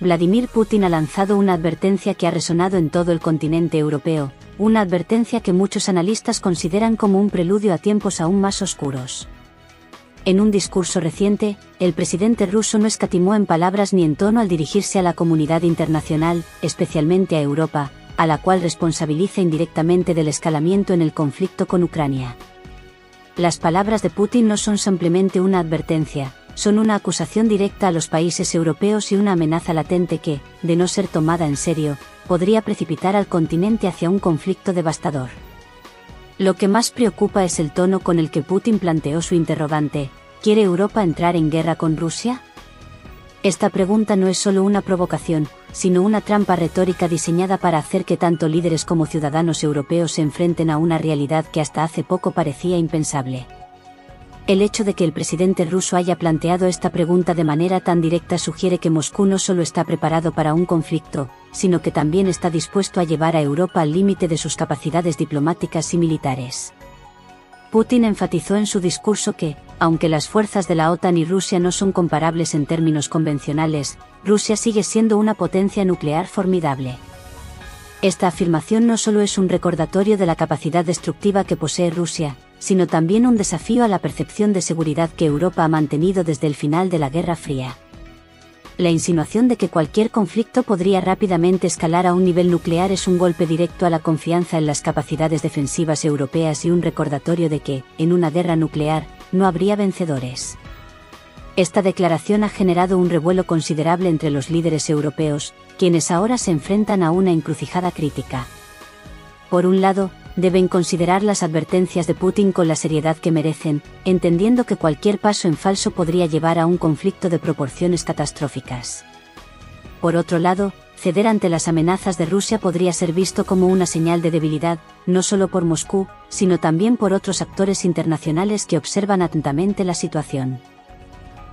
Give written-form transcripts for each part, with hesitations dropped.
Vladimir Putin ha lanzado una advertencia que ha resonado en todo el continente europeo, una advertencia que muchos analistas consideran como un preludio a tiempos aún más oscuros. En un discurso reciente, el presidente ruso no escatimó en palabras ni en tono al dirigirse a la comunidad internacional, especialmente a Europa, a la cual responsabiliza indirectamente del escalamiento en el conflicto con Ucrania. Las palabras de Putin no son simplemente una advertencia, son una acusación directa a los países europeos y una amenaza latente que, de no ser tomada en serio, podría precipitar al continente hacia un conflicto devastador. Lo que más preocupa es el tono con el que Putin planteó su interrogante: ¿quiere Europa entrar en guerra con Rusia? Esta pregunta no es solo una provocación, sino una trampa retórica diseñada para hacer que tanto líderes como ciudadanos europeos se enfrenten a una realidad que hasta hace poco parecía impensable. El hecho de que el presidente ruso haya planteado esta pregunta de manera tan directa sugiere que Moscú no solo está preparado para un conflicto, sino que también está dispuesto a llevar a Europa al límite de sus capacidades diplomáticas y militares. Putin enfatizó en su discurso que, aunque las fuerzas de la OTAN y Rusia no son comparables en términos convencionales, Rusia sigue siendo una potencia nuclear formidable. Esta afirmación no solo es un recordatorio de la capacidad destructiva que posee Rusia, sino también un desafío a la percepción de seguridad que Europa ha mantenido desde el final de la Guerra Fría. La insinuación de que cualquier conflicto podría rápidamente escalar a un nivel nuclear es un golpe directo a la confianza en las capacidades defensivas europeas y un recordatorio de que, en una guerra nuclear, no habría vencedores. Esta declaración ha generado un revuelo considerable entre los líderes europeos, quienes ahora se enfrentan a una encrucijada crítica. Por un lado, deben considerar las advertencias de Putin con la seriedad que merecen, entendiendo que cualquier paso en falso podría llevar a un conflicto de proporciones catastróficas. Por otro lado, ceder ante las amenazas de Rusia podría ser visto como una señal de debilidad, no solo por Moscú, sino también por otros actores internacionales que observan atentamente la situación.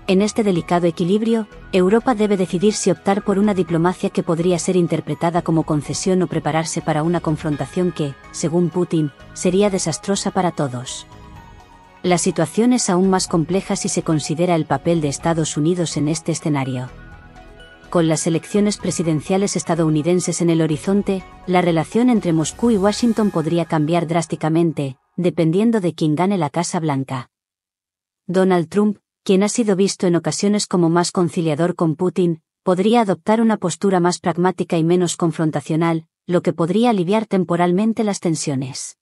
En este delicado equilibrio, Europa debe decidir si optar por una diplomacia que podría ser interpretada como concesión o prepararse para una confrontación que, según Putin, sería desastrosa para todos. La situación es aún más compleja si se considera el papel de Estados Unidos en este escenario. Con las elecciones presidenciales estadounidenses en el horizonte, la relación entre Moscú y Washington podría cambiar drásticamente, dependiendo de quién gane la Casa Blanca. Donald Trump, quien ha sido visto en ocasiones como más conciliador con Putin, podría adoptar una postura más pragmática y menos confrontacional, lo que podría aliviar temporalmente las tensiones.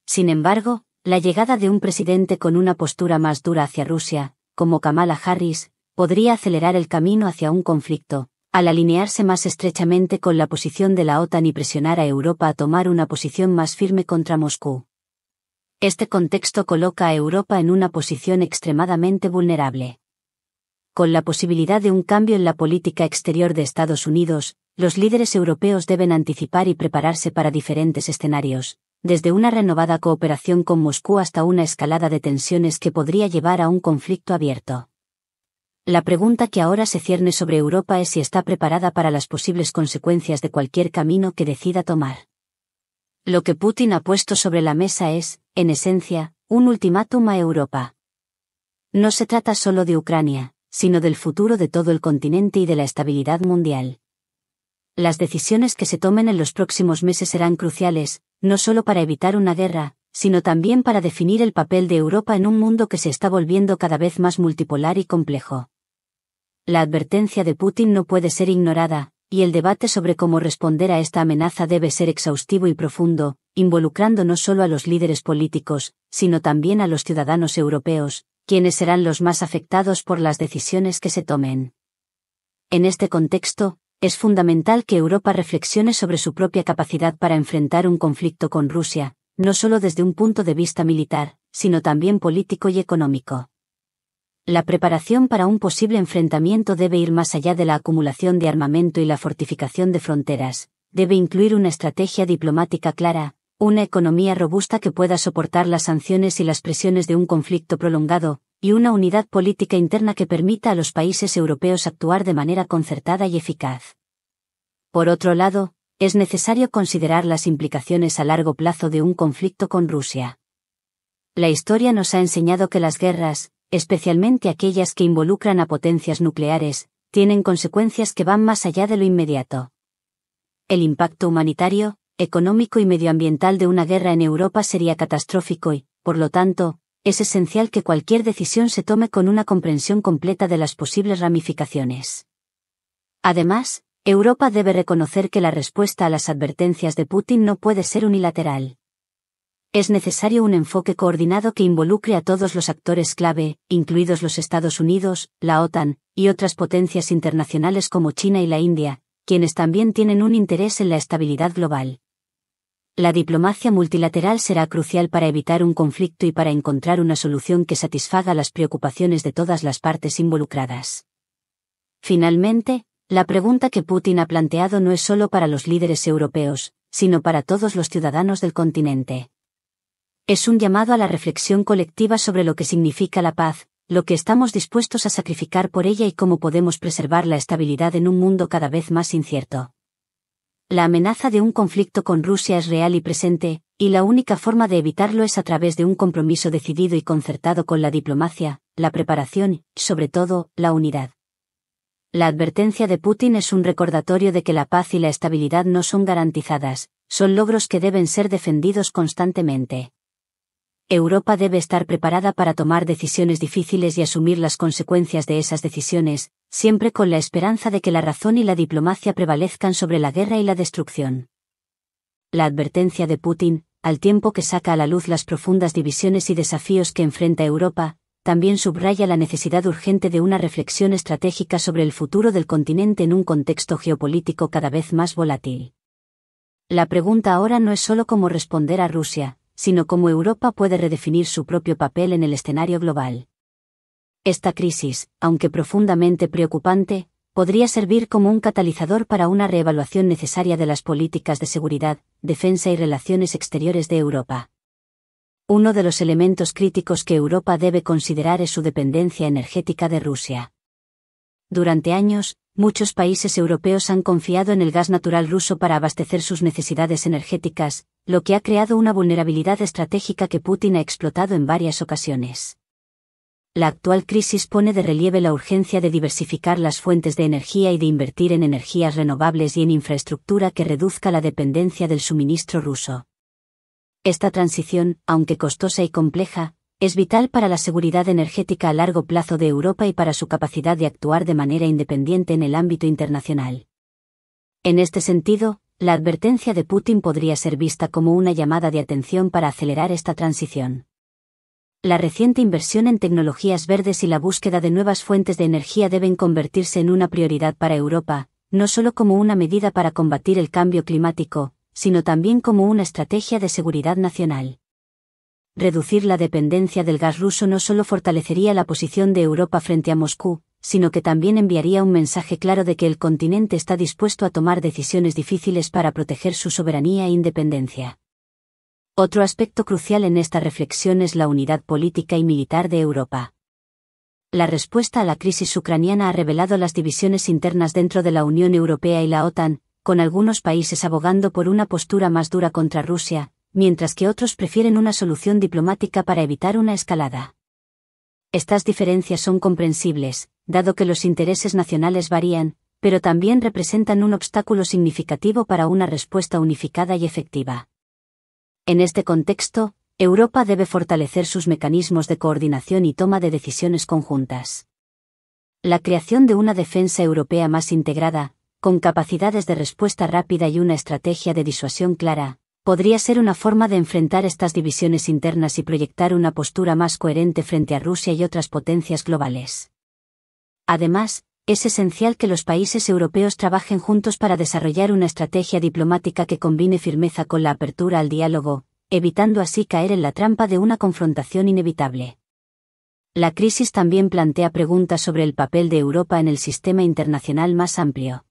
Sin embargo, la llegada de un presidente con una postura más dura hacia Rusia, como Kamala Harris, podría acelerar el camino hacia un conflicto, al alinearse más estrechamente con la posición de la OTAN y presionar a Europa a tomar una posición más firme contra Moscú. Este contexto coloca a Europa en una posición extremadamente vulnerable. Con la posibilidad de un cambio en la política exterior de Estados Unidos, los líderes europeos deben anticipar y prepararse para diferentes escenarios, desde una renovada cooperación con Moscú hasta una escalada de tensiones que podría llevar a un conflicto abierto. La pregunta que ahora se cierne sobre Europa es si está preparada para las posibles consecuencias de cualquier camino que decida tomar. Lo que Putin ha puesto sobre la mesa es, en esencia, un ultimátum a Europa. No se trata solo de Ucrania, sino del futuro de todo el continente y de la estabilidad mundial. Las decisiones que se tomen en los próximos meses serán cruciales, no solo para evitar una guerra, sino también para definir el papel de Europa en un mundo que se está volviendo cada vez más multipolar y complejo. La advertencia de Putin no puede ser ignorada, y el debate sobre cómo responder a esta amenaza debe ser exhaustivo y profundo, involucrando no solo a los líderes políticos, sino también a los ciudadanos europeos, quienes serán los más afectados por las decisiones que se tomen. En este contexto, es fundamental que Europa reflexione sobre su propia capacidad para enfrentar un conflicto con Rusia, no solo desde un punto de vista militar, sino también político y económico. La preparación para un posible enfrentamiento debe ir más allá de la acumulación de armamento y la fortificación de fronteras, debe incluir una estrategia diplomática clara, una economía robusta que pueda soportar las sanciones y las presiones de un conflicto prolongado, y una unidad política interna que permita a los países europeos actuar de manera concertada y eficaz. Por otro lado, es necesario considerar las implicaciones a largo plazo de un conflicto con Rusia. La historia nos ha enseñado que las guerras, especialmente aquellas que involucran a potencias nucleares, tienen consecuencias que van más allá de lo inmediato. El impacto humanitario, económico y medioambiental de una guerra en Europa sería catastrófico y, por lo tanto, es esencial que cualquier decisión se tome con una comprensión completa de las posibles ramificaciones. Además, Europa debe reconocer que la respuesta a las advertencias de Putin no puede ser unilateral. Es necesario un enfoque coordinado que involucre a todos los actores clave, incluidos los Estados Unidos, la OTAN, y otras potencias internacionales como China y la India, quienes también tienen un interés en la estabilidad global. La diplomacia multilateral será crucial para evitar un conflicto y para encontrar una solución que satisfaga las preocupaciones de todas las partes involucradas. Finalmente, la pregunta que Putin ha planteado no es solo para los líderes europeos, sino para todos los ciudadanos del continente. Es un llamado a la reflexión colectiva sobre lo que significa la paz, lo que estamos dispuestos a sacrificar por ella y cómo podemos preservar la estabilidad en un mundo cada vez más incierto. La amenaza de un conflicto con Rusia es real y presente, y la única forma de evitarlo es a través de un compromiso decidido y concertado con la diplomacia, la preparación y, sobre todo, la unidad. La advertencia de Putin es un recordatorio de que la paz y la estabilidad no son garantizadas, son logros que deben ser defendidos constantemente. Europa debe estar preparada para tomar decisiones difíciles y asumir las consecuencias de esas decisiones, siempre con la esperanza de que la razón y la diplomacia prevalezcan sobre la guerra y la destrucción. La advertencia de Putin, al tiempo que saca a la luz las profundas divisiones y desafíos que enfrenta Europa, también subraya la necesidad urgente de una reflexión estratégica sobre el futuro del continente en un contexto geopolítico cada vez más volátil. La pregunta ahora no es solo cómo responder a Rusia, sino cómo Europa puede redefinir su propio papel en el escenario global. Esta crisis, aunque profundamente preocupante, podría servir como un catalizador para una reevaluación necesaria de las políticas de seguridad, defensa y relaciones exteriores de Europa. Uno de los elementos críticos que Europa debe considerar es su dependencia energética de Rusia. Durante años, muchos países europeos han confiado en el gas natural ruso para abastecer sus necesidades energéticas, lo que ha creado una vulnerabilidad estratégica que Putin ha explotado en varias ocasiones. La actual crisis pone de relieve la urgencia de diversificar las fuentes de energía y de invertir en energías renovables y en infraestructura que reduzca la dependencia del suministro ruso. Esta transición, aunque costosa y compleja, es vital para la seguridad energética a largo plazo de Europa y para su capacidad de actuar de manera independiente en el ámbito internacional. En este sentido, la advertencia de Putin podría ser vista como una llamada de atención para acelerar esta transición. La reciente inversión en tecnologías verdes y la búsqueda de nuevas fuentes de energía deben convertirse en una prioridad para Europa, no solo como una medida para combatir el cambio climático, sino también como una estrategia de seguridad nacional. Reducir la dependencia del gas ruso no solo fortalecería la posición de Europa frente a Moscú, sino que también enviaría un mensaje claro de que el continente está dispuesto a tomar decisiones difíciles para proteger su soberanía e independencia. Otro aspecto crucial en esta reflexión es la unidad política y militar de Europa. La respuesta a la crisis ucraniana ha revelado las divisiones internas dentro de la Unión Europea y la OTAN, con algunos países abogando por una postura más dura contra Rusia, mientras que otros prefieren una solución diplomática para evitar una escalada. Estas diferencias son comprensibles, dado que los intereses nacionales varían, pero también representan un obstáculo significativo para una respuesta unificada y efectiva. En este contexto, Europa debe fortalecer sus mecanismos de coordinación y toma de decisiones conjuntas. La creación de una defensa europea más integrada, con capacidades de respuesta rápida y una estrategia de disuasión clara, podría ser una forma de enfrentar estas divisiones internas y proyectar una postura más coherente frente a Rusia y otras potencias globales. Además, es esencial que los países europeos trabajen juntos para desarrollar una estrategia diplomática que combine firmeza con la apertura al diálogo, evitando así caer en la trampa de una confrontación inevitable. La crisis también plantea preguntas sobre el papel de Europa en el sistema internacional más amplio.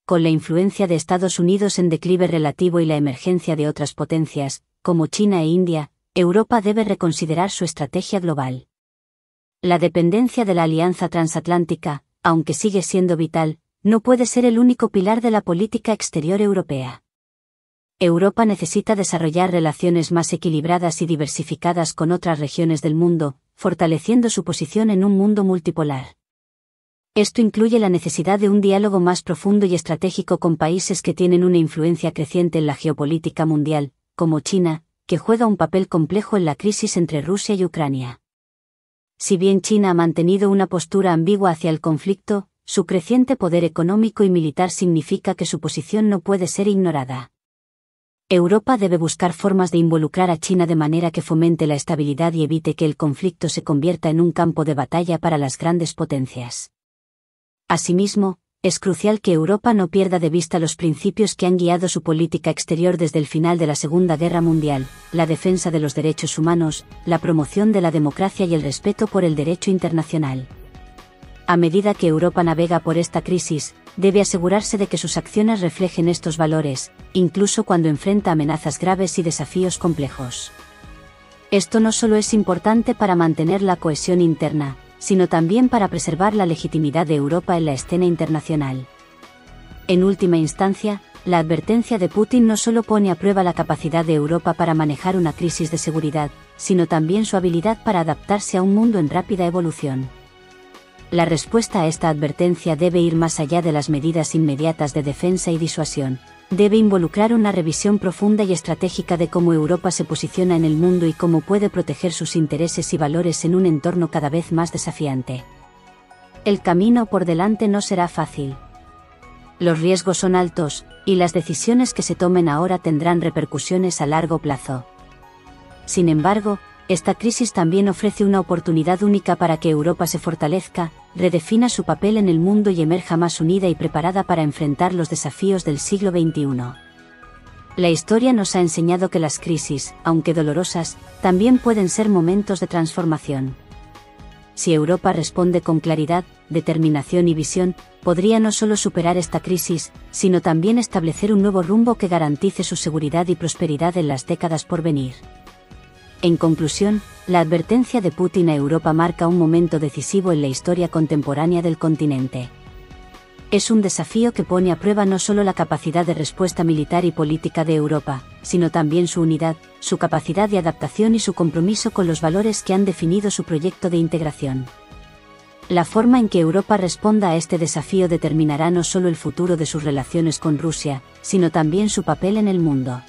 Con la influencia de Estados Unidos en declive relativo y la emergencia de otras potencias, como China e India, Europa debe reconsiderar su estrategia global. La dependencia de la alianza transatlántica, aunque sigue siendo vital, no puede ser el único pilar de la política exterior europea. Europa necesita desarrollar relaciones más equilibradas y diversificadas con otras regiones del mundo, fortaleciendo su posición en un mundo multipolar. Esto incluye la necesidad de un diálogo más profundo y estratégico con países que tienen una influencia creciente en la geopolítica mundial, como China, que juega un papel complejo en la crisis entre Rusia y Ucrania. Si bien China ha mantenido una postura ambigua hacia el conflicto, su creciente poder económico y militar significa que su posición no puede ser ignorada. Europa debe buscar formas de involucrar a China de manera que fomente la estabilidad y evite que el conflicto se convierta en un campo de batalla para las grandes potencias. Asimismo, es crucial que Europa no pierda de vista los principios que han guiado su política exterior desde el final de la Segunda Guerra Mundial: la defensa de los derechos humanos, la promoción de la democracia y el respeto por el derecho internacional. A medida que Europa navega por esta crisis, debe asegurarse de que sus acciones reflejen estos valores, incluso cuando enfrenta amenazas graves y desafíos complejos. Esto no solo es importante para mantener la cohesión interna, sino también para preservar la legitimidad de Europa en la escena internacional. En última instancia, la advertencia de Putin no solo pone a prueba la capacidad de Europa para manejar una crisis de seguridad, sino también su habilidad para adaptarse a un mundo en rápida evolución. La respuesta a esta advertencia debe ir más allá de las medidas inmediatas de defensa y disuasión. Debe involucrar una revisión profunda y estratégica de cómo Europa se posiciona en el mundo y cómo puede proteger sus intereses y valores en un entorno cada vez más desafiante. El camino por delante no será fácil. Los riesgos son altos, y las decisiones que se tomen ahora tendrán repercusiones a largo plazo. Sin embargo, esta crisis también ofrece una oportunidad única para que Europa se fortalezca, redefina su papel en el mundo y emerja más unida y preparada para enfrentar los desafíos del siglo XXI. La historia nos ha enseñado que las crisis, aunque dolorosas, también pueden ser momentos de transformación. Si Europa responde con claridad, determinación y visión, podría no solo superar esta crisis, sino también establecer un nuevo rumbo que garantice su seguridad y prosperidad en las décadas por venir. En conclusión, la advertencia de Putin a Europa marca un momento decisivo en la historia contemporánea del continente. Es un desafío que pone a prueba no solo la capacidad de respuesta militar y política de Europa, sino también su unidad, su capacidad de adaptación y su compromiso con los valores que han definido su proyecto de integración. La forma en que Europa responda a este desafío determinará no solo el futuro de sus relaciones con Rusia, sino también su papel en el mundo.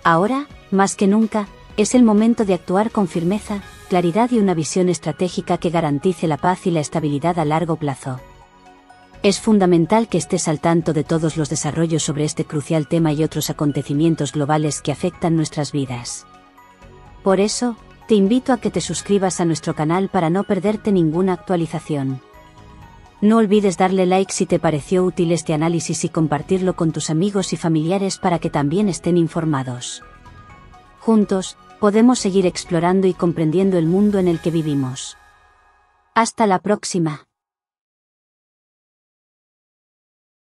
Ahora, más que nunca, es el momento de actuar con firmeza, claridad y una visión estratégica que garantice la paz y la estabilidad a largo plazo. Es fundamental que estés al tanto de todos los desarrollos sobre este crucial tema y otros acontecimientos globales que afectan nuestras vidas. Por eso, te invito a que te suscribas a nuestro canal para no perderte ninguna actualización. No olvides darle like si te pareció útil este análisis y compartirlo con tus amigos y familiares para que también estén informados. Juntos, podemos seguir explorando y comprendiendo el mundo en el que vivimos. Hasta la próxima.